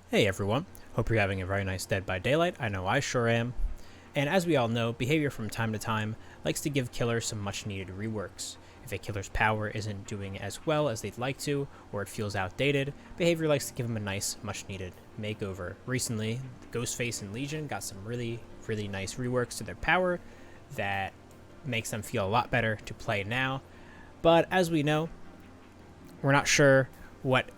Hey everyone, hope you're having a very nice Dead by Daylight. I know I sure am. And as we all know, behavior from time to time likes to give killers some much needed reworks. If a killer's power isn't doing as well as they'd like to, or it feels outdated, behavior likes to give them a nice, much needed makeover. Recently, Ghostface and Legion got some really nice reworks to their power that makes them feel a lot better to play now. But as we know, we're not sure what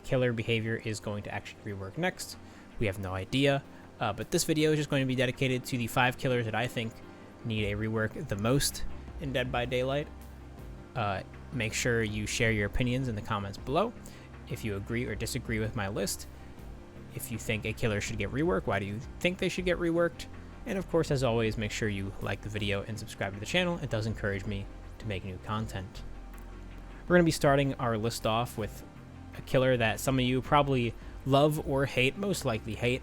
killer behavior is going to actually rework next. We have no idea, but this video is just going to be dedicated to the 5 killers that I think need a rework the most in Dead by Daylight. Make sure you share your opinions in the comments below. If you agree or disagree with my list, if you think a killer should get reworked, why do you think they should get reworked? And of course, as always, make sure you like the video and subscribe to the channel. It does encourage me to make new content. We're going to be starting our list off with a killer that some of you probably love or hate, most likely hate.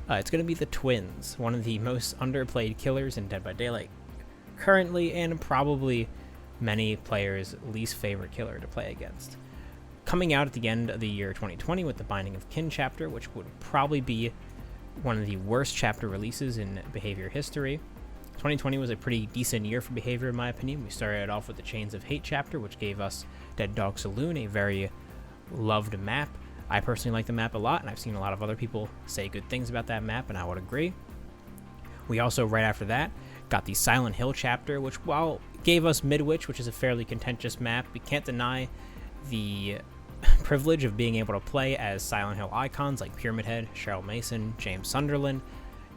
It's going to be the Twins, one of the most underplayed killers in Dead by Daylight currently, and probably many players' least favorite killer to play against. Coming out at the end of the year 2020 with the Binding of Kin chapter, which would probably be one of the worst chapter releases in behavior history. 2020 was a pretty decent year for behavior in my opinion. We started off with the Chains of Hate chapter, which gave us Dead Dog Saloon, a very loved map. I personally like the map a lot, and I've seen a lot of other people say good things about that map, and I would agree. We also, right after that, got the Silent Hill chapter, which, while gave us Midwich, which is a fairly contentious map, we can't deny the privilege of being able to play as Silent Hill icons like Pyramid Head, Cheryl Mason, James Sunderland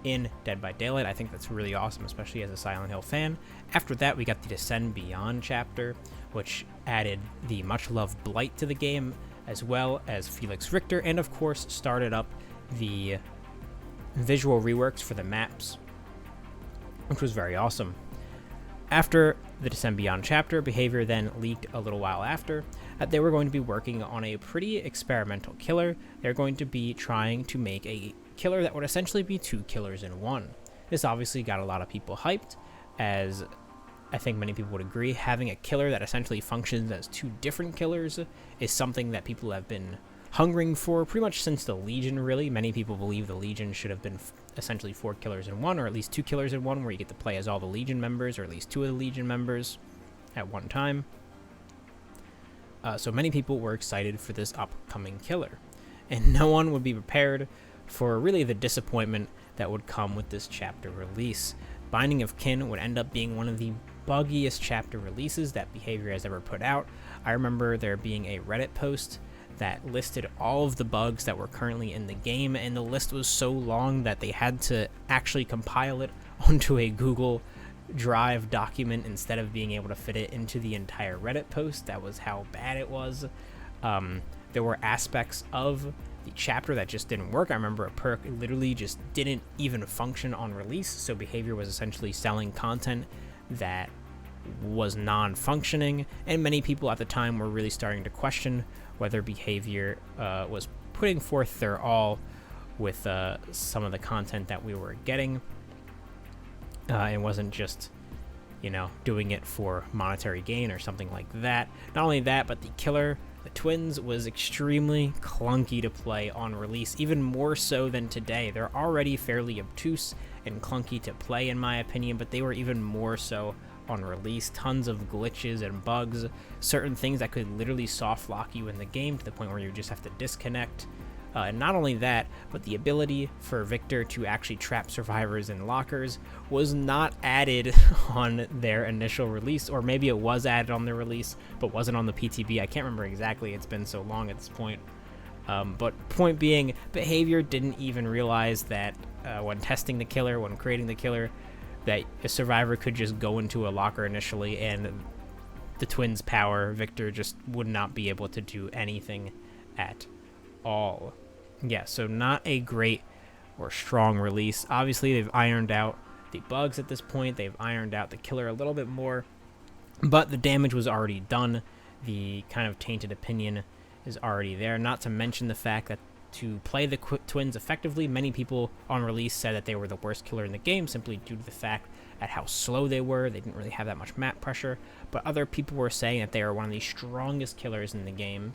in Dead by Daylight. I think that's really awesome, especially as a Silent Hill fan. After that, we got the Descend Beyond chapter, which added the much-loved Blight to the game, as well as Felix Richter, and of course started up the visual reworks for the maps, which was very awesome. After the Descend Beyond chapter, behavior then leaked a little while after that they were going to be working on a pretty experimental killer. They're going to be trying to make a killer that would essentially be 2 killers in one. This obviously got a lot of people hyped, as I think many people would agree, having a killer that essentially functions as 2 different killers is something that people have been hungering for pretty much since the Legion, really. Many people believe the Legion should have been essentially 4 killers in one, or at least 2 killers in one, where you get to play as all the Legion members, or at least 2 of the Legion members at one time. So many people were excited for this upcoming killer, and no one would be prepared for really the disappointment that would come with this chapter release. Binding of Kin would end up being one of the buggiest chapter releases that behavior has ever put out. I remember there being a Reddit post that listed all of the bugs that were currently in the game, and the list was so long that they had to actually compile it onto a Google Drive document instead of being able to fit it into the entire Reddit post. That was how bad it was. There were aspects of the chapter that just didn't work. I remember a perk literally just didn't even function on release, so behavior was essentially selling content that was non-functioning, and many people at the time were really starting to question whether behavior was putting forth their all with some of the content that we were getting. It wasn't just, doing it for monetary gain or something like that. Not only that, but the killer, the Twins, was extremely clunky to play on release, even more so than today. They're already fairly obtuse and clunky to play, in my opinion, but they were even more so on release. Tons of glitches and bugs, certain things that could literally soft lock you in the game to the point where you just have to disconnect. And not only that, but the ability for Victor to actually trap survivors in lockers was not added on their initial release, or maybe it was added on the release, but wasn't on the PTB. I can't remember exactly. It's been so long at this point. But point being, behavior didn't even realize that when testing the killer, when creating the killer, that a survivor could just go into a locker initially, and the Twins' power, Victor, just would not be able to do anything at all. Yeah, so not a great or strong release. Obviously, they've ironed out the bugs at this point. They've ironed out the killer a little bit more, but the damage was already done. The kind of tainted opinion is already there, not to mention the fact that to play the Twins effectively, many people on release said that they were the worst killer in the game simply due to the fact at how slow they were. They didn't really have that much map pressure, but other people were saying that they are one of the strongest killers in the game.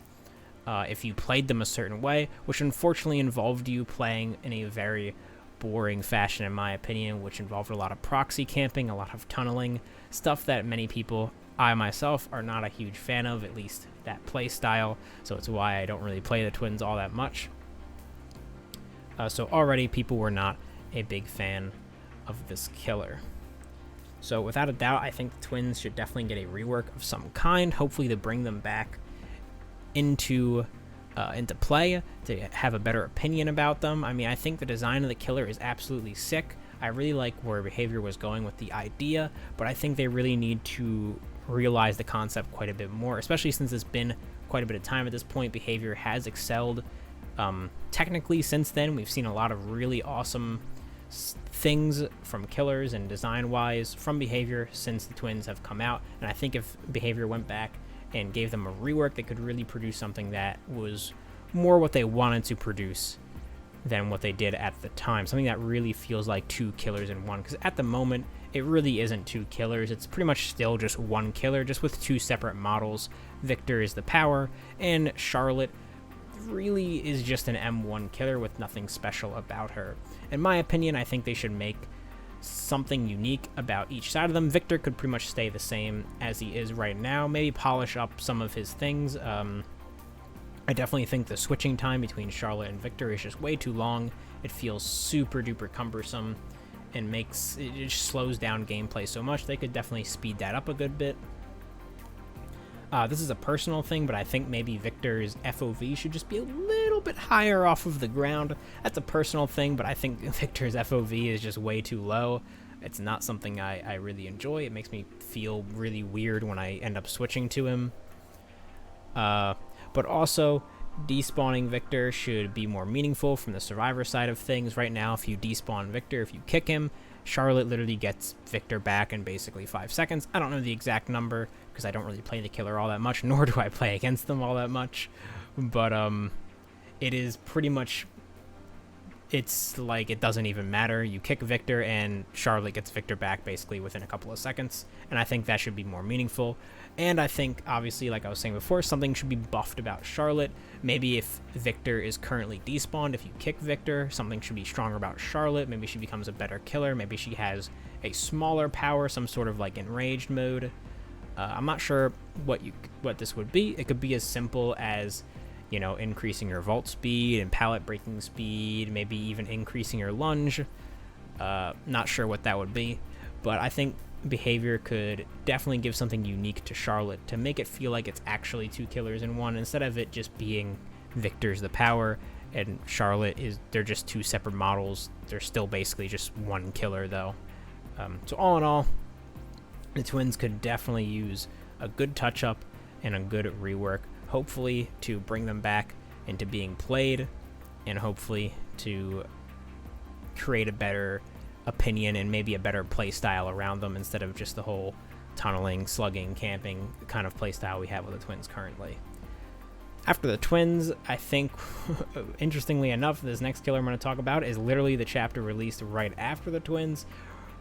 if you played them a certain way, which unfortunately involved you playing in a very boring fashion, in my opinion, which involved a lot of proxy camping, a lot of tunneling, stuff that many people, I myself, are not a huge fan of, at least that play style, so it's why I don't really play the twins all that much. So already people were not a big fan of this killer. So without a doubt, I think the twins should definitely get a rework of some kind, hopefully to bring them back into play, to have a better opinion about them. I mean, I think the design of the killer is absolutely sick. I really like where Behavior was going with the idea, but I think they really need to realize the concept quite a bit more, especially since it's been quite a bit of time at this point. Behavior has excelled technically since then. We've seen a lot of really awesome things from killers and design-wise from Behavior since the twins have come out, and I think if Behavior went back and gave them a rework, they could really produce something that was more what they wanted to produce than what they did at the time. Something that really feels like two killers in one, because at the moment, it really isn't two killers. It's pretty much still just one killer, just with two separate models. Victor is the power, and Charlotte really is just an M1 killer with nothing special about her. In my opinion, I think they should make something unique about each side of them. Victor could pretty much stay the same as he is right now, maybe polish up some of his things. I definitely think the switching time between Charlotte and Victor is just way too long. It feels super duper cumbersome and it just slows down gameplay so much. They could definitely speed that up a good bit. This is a personal thing, but I think maybe Victor's FOV should just be a little bit higher off of the ground. That's a personal thing, but I think Victor's FOV is just way too low. It's not something I really enjoy. It makes me feel really weird when I end up switching to him. But also, despawning Victor should be more meaningful from the survivor side of things. Right now, if you despawn Victor, if you kick him, Charlotte literally gets Victor back in basically 5 seconds. I don't know the exact number because I don't really play the killer all that much, nor do I play against them all that much. But it is pretty much, it's like it doesn't even matter. You kick Victor and Charlotte gets Victor back basically within a couple of seconds, and I think that should be more meaningful. And I think, obviously, like I was saying before, something should be buffed about Charlotte. Maybe if Victor is currently despawned, if you kick Victor, something should be stronger about Charlotte. Maybe she becomes a better killer. Maybe she has a smaller power, some sort of like enraged mode. I'm not sure what this would be. It could be as simple as, you know, increasing your vault speed and pallet breaking speed, maybe even increasing your lunge. Not sure what that would be, but I think Behavior could definitely give something unique to Charlotte to make it feel like it's actually two killers in one, instead of it just being Victor's the power and Charlotte they're just two separate models. They're still basically just one killer though. So all in all, the twins could definitely use a good touch up and a good rework, hopefully to bring them back into being played, and hopefully to create a better opinion and maybe a better play style around them, instead of just the whole tunneling, slugging, camping kind of play style we have with the twins currently. After the twins, I think, interestingly enough, this next killer I'm going to talk about is literally the chapter released right after the twins.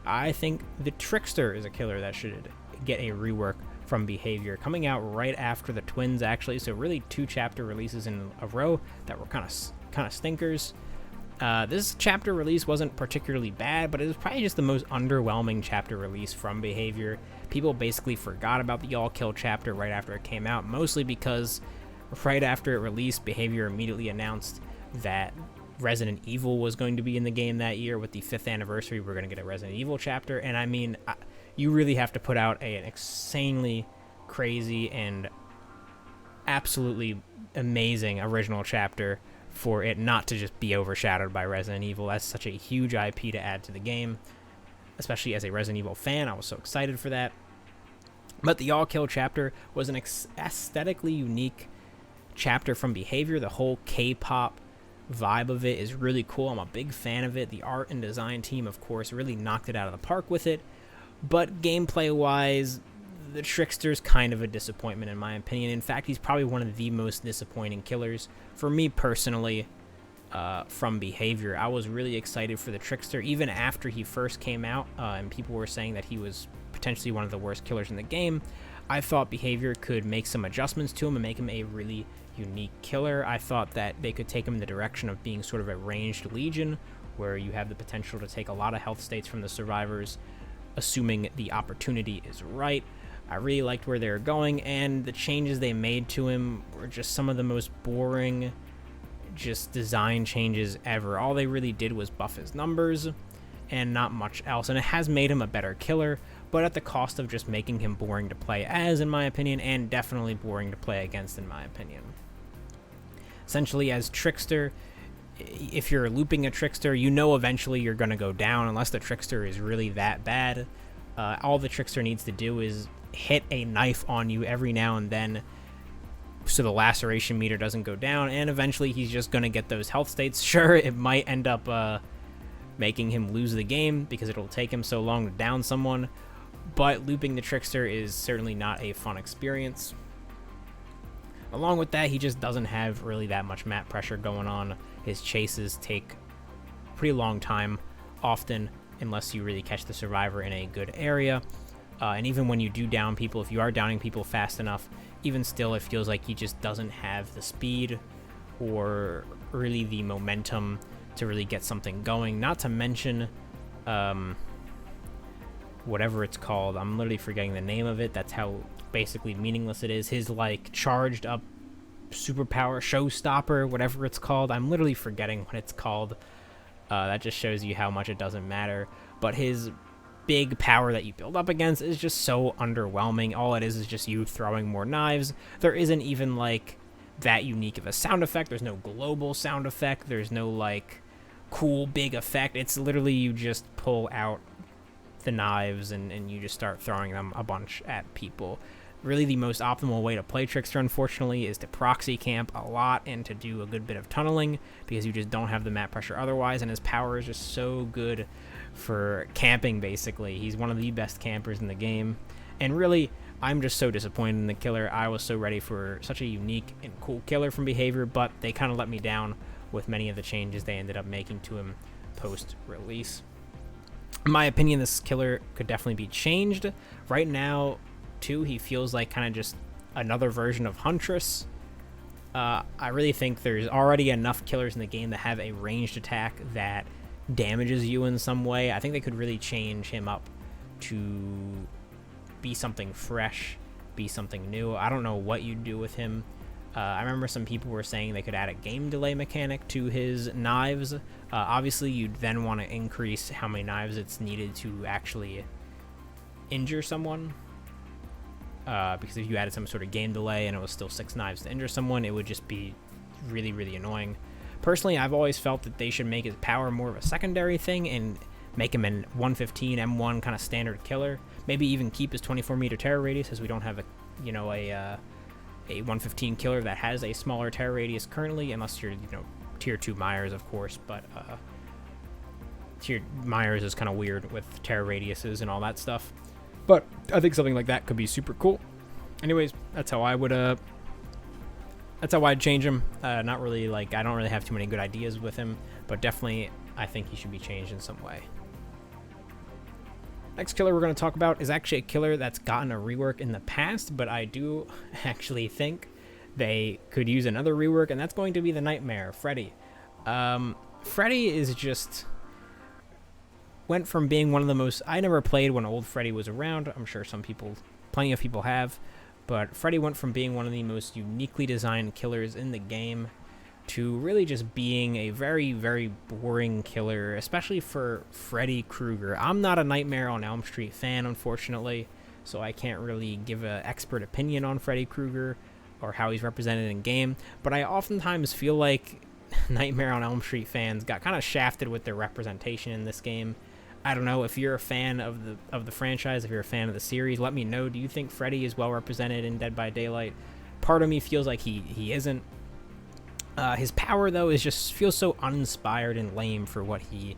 I think the Trickster is a killer that should get a rework from Behavior, coming out right after the twins actually, so really 2 chapter releases in a row that were kind of stinkers. This chapter release wasn't particularly bad, but it was probably just the most underwhelming chapter release from Behavior. People basically forgot about the all-kill chapter right after it came out, mostly because right after it released, Behavior immediately announced that Resident Evil was going to be in the game that year. With the 5th anniversary, we're going to get a Resident Evil chapter, and I mean, you really have to put out an insanely crazy and absolutely amazing original chapter for it not to just be overshadowed by Resident Evil. That's such a huge IP to add to the game, especially as a Resident Evil fan. I was so excited for that. But the all-kill chapter was an aesthetically unique chapter from Behavior. The whole K-pop vibe of it is really cool. I'm a big fan of it. The art and design team, of course, really knocked it out of the park with it. But gameplay-wise, the Trickster's kind of a disappointment in my opinion. In fact, he's probably one of the most disappointing killers for me personally from Behavior. I was really excited for the Trickster even after he first came out, and people were saying that he was potentially one of the worst killers in the game. I thought Behavior could make some adjustments to him and make him a really unique killer. I thought that they could take him in the direction of being sort of a ranged legion, where you have the potential to take a lot of health states from the survivors, assuming the opportunity is right. I really liked where they were going, and the changes they made to him were just some of the most boring just design changes ever. All they really did was buff his numbers and not much else, and it has made him a better killer, but at the cost of just making him boring to play as, in my opinion, and definitely boring to play against, in my opinion. Essentially, as Trickster, if you're looping a Trickster, you know eventually you're going to go down unless the Trickster is really that bad. All the Trickster needs to do is hit a knife on you every now and then so the laceration meter doesn't go down, and eventually he's just going to get those health states. Sure, it might end up making him lose the game because it'll take him so long to down someone, but looping the Trickster is certainly not a fun experience. Along with that, he just doesn't have really that much map pressure going on. His chases take a pretty long time, often, unless you really catch the survivor in a good area. And even when you do down people, if you are downing people fast enough, even still, it feels like he just doesn't have the speed or really the momentum to really get something going. Not to mention, whatever it's called, I'm literally forgetting the name of it. That's how basically meaningless it is. His like charged up superpower showstopper, whatever it's called, I'm literally forgetting what it's called. That just shows you how much it doesn't matter. But his big power that you build up against is just so underwhelming. All it is just you throwing more knives. There isn't even like that unique of a sound effect. There's no global sound effect. There's no like cool big effect. It's literally you just pull out the knives and you just start throwing them a bunch at people. Really, the most optimal way to play Trickster, unfortunately, is to proxy camp a lot and to do a good bit of tunneling, because you just don't have the map pressure otherwise, and his power is just so good for camping, basically. He's one of the best campers in the game, and really, I'm just so disappointed in the killer. I was so ready for such a unique and cool killer from Behavior, but they kind of let me down with many of the changes they ended up making to him post-release. In my opinion, this killer could definitely be changed. Right now, too, he feels like kind of just another version of Huntress. I really think there's already enough killers in the game that have a ranged attack that damages you in some way. I think they could really change him up to be something fresh, be something new. I don't know what you'd do with him. I remember some people were saying they could add a game delay mechanic to his knives. Obviously, you'd then want to increase how many knives it's needed to actually injure someone. Because if you added some sort of game delay and it was still 6 knives to injure someone, it would just be really, really annoying. Personally, I've always felt that they should make his power more of a secondary thing and make him an 115 M1 kind of standard killer. Maybe even keep his 24-meter terror radius, as we don't have a 115 killer that has a smaller terror radius currently, unless you're tier 2 Myers, of course. But tier Myers is kind of weird with terror radiuses and all that stuff. But I think something like that could be super cool. Anyways, that's how I would that's how I'd change him. Not really, like, I don't really have too many good ideas with him, but definitely I think he should be changed in some way. Next killer we're going to talk about is actually a killer that's gotten a rework in the past, but I do actually think they could use another rework, and that's going to be the Nightmare, Freddy. Freddy is just went from being one of the most... I never played when old Freddy was around. I'm sure plenty of people have. But Freddy went from being one of the most uniquely designed killers in the game to really just being a very, very boring killer, especially for Freddy Krueger. I'm not a Nightmare on Elm Street fan, unfortunately, so I can't really give an expert opinion on Freddy Krueger or how he's represented in game. But I oftentimes feel like Nightmare on Elm Street fans got kind of shafted with their representation in this game. I don't know, if you're a fan of the franchise, if you're a fan of the series, let me know. Do you think Freddy is well represented in Dead by Daylight? Part of me feels like he isn't. His power, though, feels so uninspired and lame for what he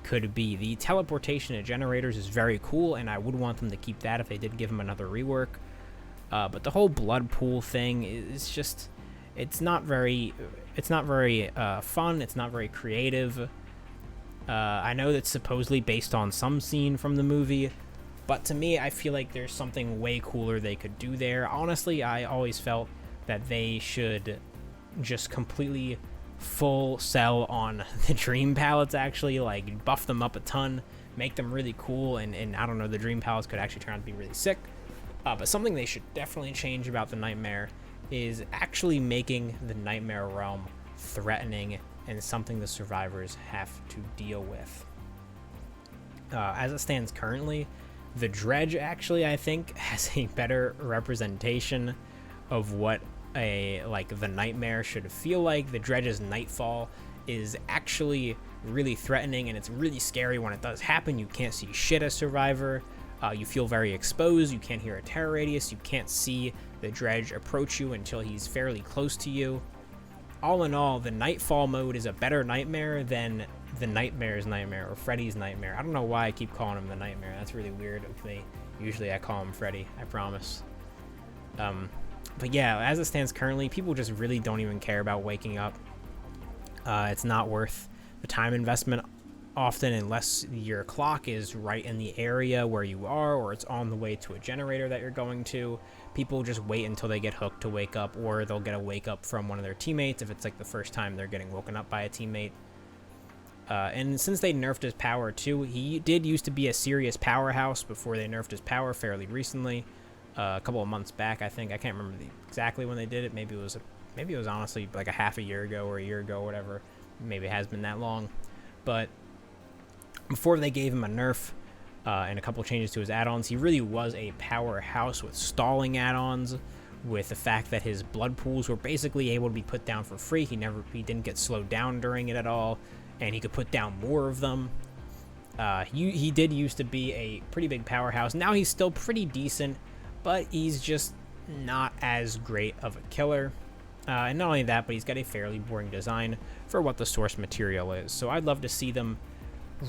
could be. The teleportation of generators is very cool, and I would want them to keep that if they did give him another rework. But the whole blood pool thing is just, it's not very fun. It's not very creative. I know that's supposedly based on some scene from the movie, but to me, I feel like there's something way cooler they could do there. Honestly, I always felt that they should just completely full sell on the dream palettes, actually, like buff them up a ton, make them really cool, and I don't know, the dream palettes could actually turn out to be really sick. But something they should definitely change about the Nightmare is actually making the Nightmare realm threatening and something the survivors have to deal with. As it stands currently, the Dredge actually, I think, has a better representation of what the Nightmare should feel like. The Dredge's Nightfall is actually really threatening, and it's really scary when it does happen. You can't see shit as Survivor. You feel very exposed. You can't hear a terror radius. You can't see the Dredge approach you until he's fairly close to you. All in all, the Nightfall mode is a better Nightmare than the Nightmare's Nightmare or Freddy's Nightmare. I don't know why I keep calling him the Nightmare. That's really weird. Usually I call him Freddy, I promise. But yeah, as it stands currently, people just really don't even care about waking up. It's not worth the time investment often, unless your clock is right in the area where you are, or it's on the way to a generator that you're going to. People just wait until they get hooked to wake up, or they'll get a wake up from one of their teammates if it's like the first time they're getting woken up by a teammate. And since they nerfed his power too, he did used to be a serious powerhouse before they nerfed his power fairly recently. A couple of months back, I think. I can't remember exactly when they did it. Maybe it was honestly like a half a year ago or a year ago, or whatever. Maybe it has been that long. But before they gave him a nerf and a couple changes to his add-ons, he really was a powerhouse with stalling add-ons, with the fact that his blood pools were basically able to be put down for free. He didn't get slowed down during it at all, and he could put down more of them. He did used to be a pretty big powerhouse. Now he's still pretty decent, but he's just not as great of a killer. And not only that, but he's got a fairly boring design for what the source material is. So I'd love to see them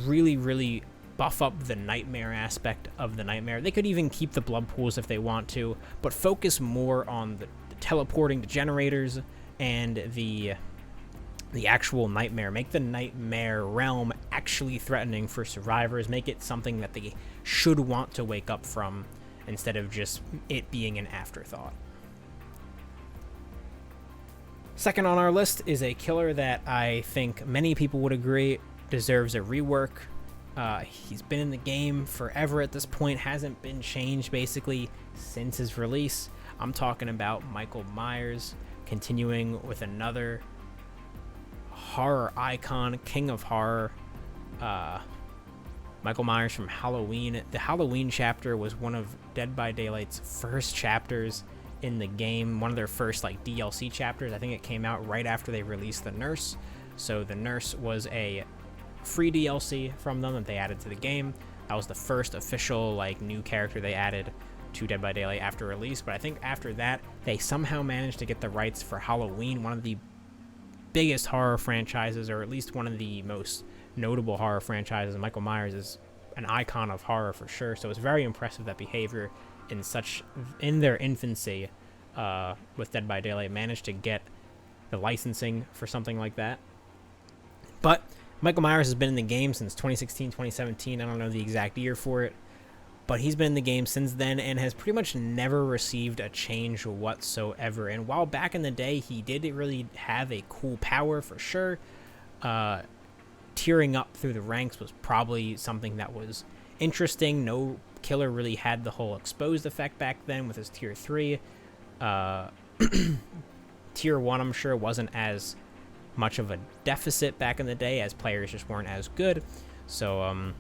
really, really buff up the Nightmare aspect of the Nightmare. They could even keep the blood pools if they want to, but focus more on the teleporting to generators and the actual Nightmare. Make the Nightmare realm actually threatening for survivors. Make it something that they should want to wake up from, instead of just it being an afterthought. Second on our list is a killer that I think many people would agree deserves a rework. He's been in the game forever at this point, hasn't been changed basically since his release. I'm talking about Michael Myers, continuing with another horror icon, king of horror. Michael Myers from Halloween. The Halloween chapter was one of Dead by Daylight's first chapters in the game, one of their first DLC chapters. I think it came out right after they released the Nurse. So the Nurse was a free DLC from them that they added to the game. That was the first official new character they added to Dead by Daylight after release. But I think after that, they somehow managed to get the rights for Halloween, one of the biggest horror franchises, or at least one of the most notable horror franchises. Michael Myers is an icon of horror for sure, so it's very impressive that Behavior in their infancy with Dead by Daylight managed to get the licensing for something like that. But Michael Myers has been in the game since 2016, 2017. I don't know the exact year for it, but he's been in the game since then and has pretty much never received a change whatsoever. And while back in the day he did really have a cool power for sure, tearing up through the ranks was probably something that was interesting. No killer really had the whole exposed effect back then with his tier 3. Tier 1, I'm sure, wasn't as much of a deficit back in the day, as players just weren't as good. So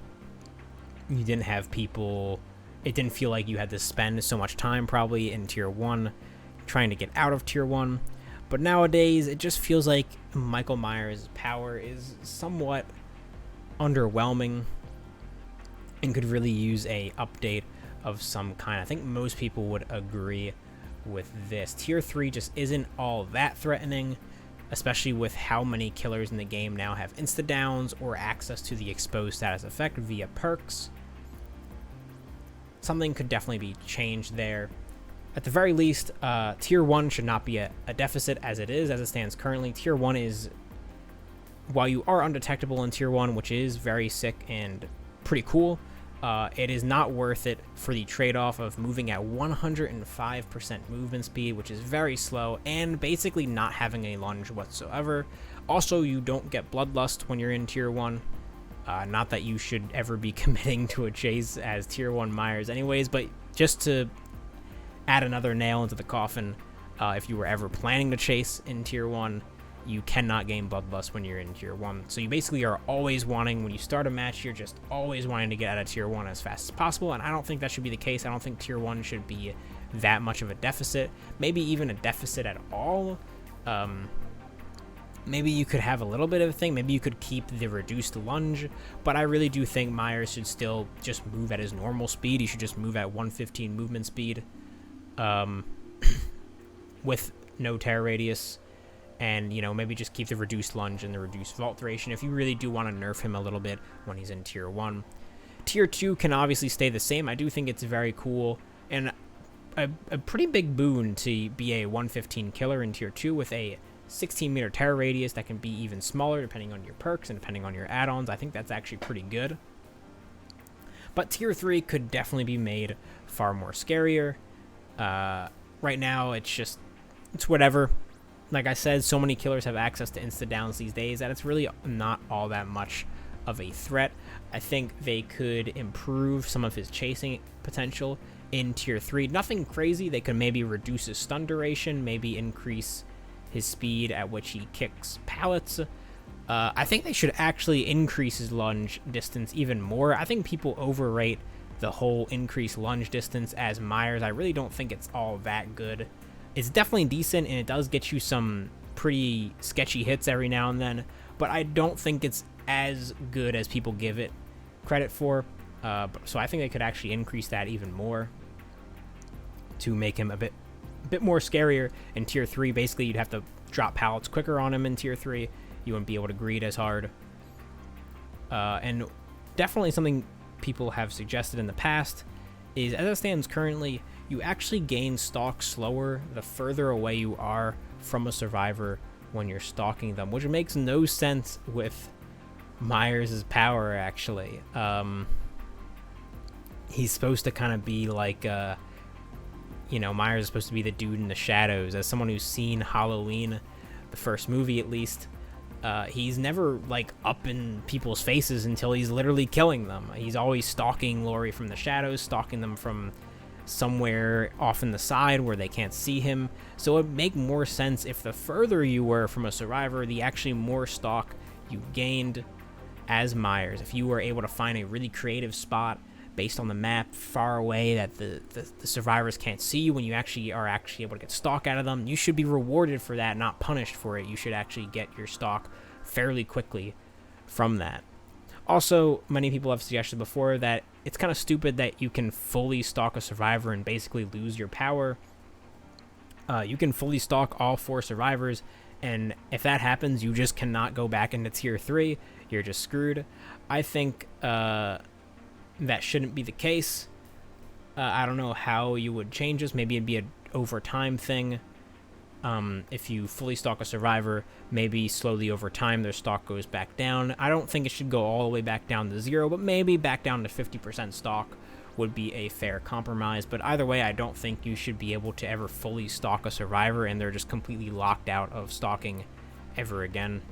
you didn't have people, it didn't feel like you had to spend so much time probably in tier 1 trying to get out of tier 1. But nowadays it just feels like Michael Myers' power is somewhat underwhelming and could really use a update of some kind. I think most people would agree with this. Tier 3 just isn't all that threatening, especially with how many killers in the game now have insta-downs or access to the exposed status effect via perks. Something could definitely be changed there. At the very least, Tier 1 should not be a deficit as it stands currently. Tier 1 is, while you are undetectable in Tier 1, which is very sick and pretty cool, It is not worth it for the trade-off of moving at 105% movement speed, which is very slow, and basically not having a lunge whatsoever. Also, you don't get bloodlust when you're in Tier 1. Not that you should ever be committing to a chase as Tier 1 Myers anyways, but just to add another nail into the coffin, if you were ever planning to chase in Tier 1, you cannot gain bloodlust when you're in Tier 1. So you basically are always wanting, when you start a match, you're just always wanting to get out of Tier 1 as fast as possible, and I don't think that should be the case. I don't think Tier 1 should be that much of a deficit, maybe even a deficit at all. Maybe you could have a little bit of a thing, maybe you could keep the reduced lunge, but I really do think Myers should still just move at his normal speed. He should just move at 115 movement speed with no tear radius. And, you know, maybe just keep the reduced lunge and the reduced vault duration if you really do want to nerf him a little bit when he's in Tier 1. Tier 2 can obviously stay the same. I do think it's very cool and a pretty big boon to be a 115 killer in Tier 2 with a 16-meter tear radius that can be even smaller depending on your perks and depending on your add-ons. I think that's actually pretty good. But Tier 3 could definitely be made far more scarier. Right now, it's whatever. Like I said, so many killers have access to insta-downs these days that it's really not all that much of a threat. I think they could improve some of his chasing potential in Tier 3. Nothing crazy. They could maybe reduce his stun duration, maybe increase his speed at which he kicks pallets. I think they should actually increase his lunge distance even more. I think people overrate the whole increased lunge distance as Myers. I really don't think it's all that good. It's definitely decent, and it does get you some pretty sketchy hits every now and then, but I don't think it's as good as people give it credit for. So I think they could actually increase that even more to make him a bit more scarier in Tier 3. Basically, you'd have to drop pallets quicker on him in Tier 3. You wouldn't be able to greed as hard. And definitely something people have suggested in the past is, as it stands currently, you actually gain stalk slower the further away you are from a survivor when you're stalking them, which makes no sense with Myers' power, actually. He's supposed to kind of be like, you know, Myers is supposed to be the dude in the shadows. As someone who's seen Halloween, the first movie at least, he's never, like, up in people's faces until he's literally killing them. He's always stalking Laurie from the shadows, stalking them from somewhere off in the side where they can't see him. So it would make more sense if the further you were from a survivor, the actually more stalk you gained as Myers. If you were able to find a really creative spot based on the map far away that the survivors can't see you, when you actually are able to get stalk out of them, you should be rewarded for that, not punished for it. You should actually get your stalk fairly quickly from that. Also, many people have suggested before that it's kind of stupid that you can fully stalk a survivor and basically lose your power. You can fully stalk all 4 survivors, and if that happens, you just cannot go back into Tier 3. You're just screwed. I think that shouldn't be the case. I don't know how you would change this. Maybe it'd be an over time thing. If you fully stalk a survivor, maybe slowly over time their stalk goes back down. I don't think it should go all the way back down to 0, but maybe back down to 50% stalk would be a fair compromise. But either way, I don't think you should be able to ever fully stalk a survivor and they're just completely locked out of stalking ever again.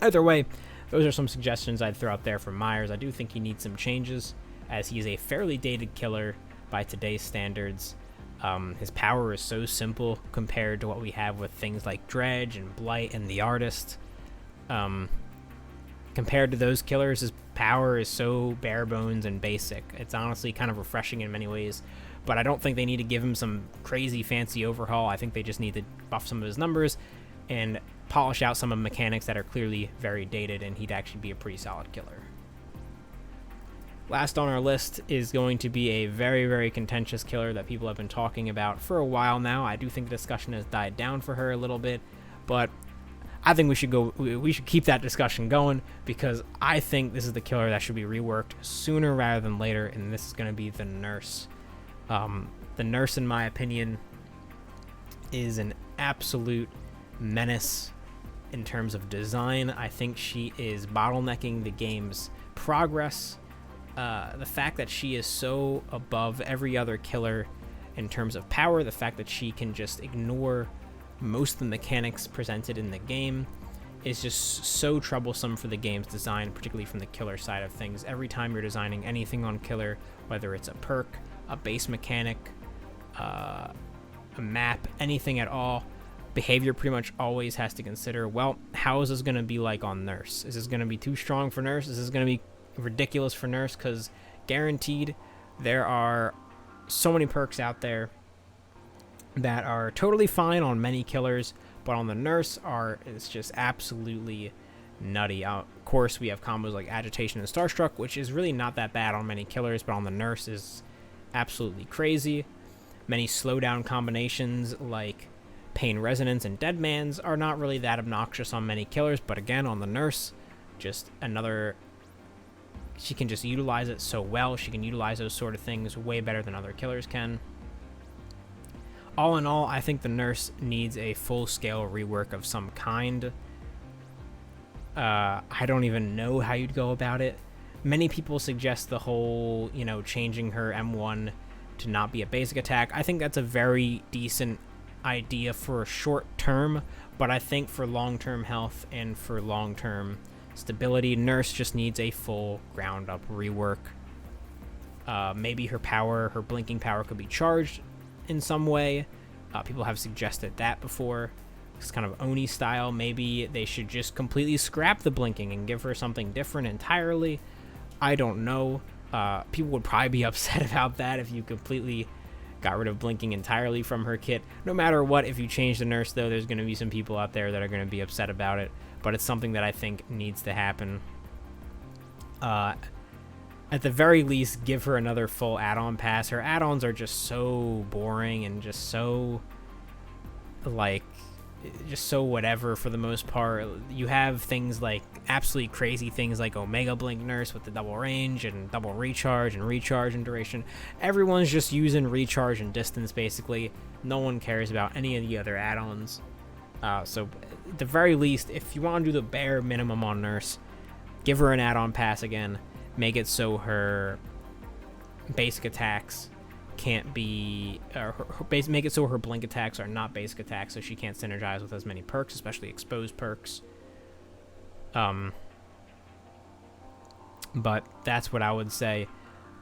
Either way, those are some suggestions I'd throw out there for Myers. I do think he needs some changes, as he is a fairly dated killer by today's standards. His power is so simple compared to what we have with things like Dredge and Blight and the Artist. Compared to those killers, his power is so bare bones and basic. It's honestly kind of refreshing in many ways, but I don't think they need to give him some crazy fancy overhaul. I think they just need to buff some of his numbers and polish out some of the mechanics that are clearly very dated, and he'd actually be a pretty solid killer. Last on our list is going to be a very, very contentious killer that people have been talking about for a while now. I do think the discussion has died down for her a little bit, but I think we should keep that discussion going, because I think this is the killer that should be reworked sooner rather than later, and this is going to be the Nurse. The Nurse, in my opinion, is an absolute menace in terms of design. I think she is bottlenecking the game's progress. the fact that she is so above every other killer in terms of power, the fact that she can just ignore most of the mechanics presented in the game is just so troublesome for the game's design, particularly from the killer side of things. Every time you're designing anything on killer, whether it's a perk, a base mechanic, a map, anything at all, behavior pretty much always has to consider, well, how is this going to be like on nurse? Is this going to be too strong for nurse? Is this going to be ridiculous for nurse? Because guaranteed there are so many perks out there that are totally fine on many killers, but on the nurse it's just absolutely nutty. Of course, we have combos like agitation and starstruck, which is really not that bad on many killers, but on the nurse is absolutely crazy. Many slowdown combinations like pain resonance and dead man's are not really that obnoxious on many killers, but again, on the nurse, just another, she can just utilize it so well. She can utilize those sort of things way better than other killers can. All in all, I think the nurse needs a full-scale rework of some kind. I don't even know how you'd go about it. Many people suggest the whole, changing her M1 to not be a basic attack. I think that's a very decent idea for a short term, but I think for long-term health and for long-term stability, nurse just needs a full ground-up rework. Maybe her blinking power could be charged in some way. People have suggested that before. It's kind of Oni style. Maybe they should just completely scrap the blinking and give her something different entirely. I don't know. People would probably be upset about that if you completely got rid of blinking entirely from her kit. No matter what, if you change the nurse, though, there's going to be some people out there that are going to be upset about it. But it's something that I think needs to happen. At the very least, give her another full add-on pass. Her add-ons are just so boring and just so, just so whatever for the most part. You have things like absolutely crazy things like Omega Blink Nurse with the double range and double recharge and duration. Everyone's just using recharge and distance, basically. No one cares about any of the other add-ons. So, at the very least, if you want to do the bare minimum on Nurse, give her an add-on pass again. Make it so her basic attacks can't be, make it so her blink attacks are not basic attacks, so she can't synergize with as many perks, especially exposed perks. But that's what I would say.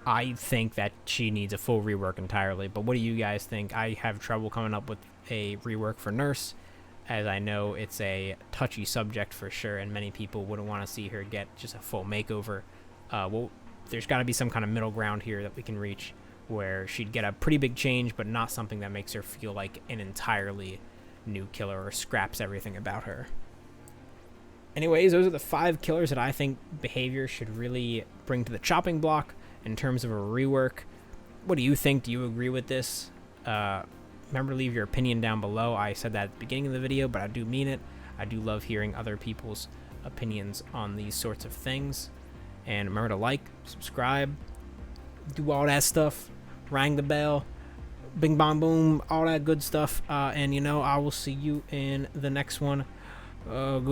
I think that she needs a full rework entirely, but what do you guys think? I have trouble coming up with a rework for Nurse, as I know it's a touchy subject for sure, and many people wouldn't want to see her get just a full makeover. Well, there's got to be some kind of middle ground here that we can reach where she'd get a pretty big change, but not something that makes her feel like an entirely new killer or scraps everything about her. Anyways, those are the 5 killers that I think behavior should really bring to the chopping block in terms of a rework. What do you think? Do you agree with this? Remember to leave your opinion down below. I said that at the beginning of the video, but I do mean it. I do love hearing other people's opinions on these sorts of things. And remember to like, subscribe, do all that stuff, ring the bell, bing bong boom, all that good stuff. And I will see you in the next one. Goodbye.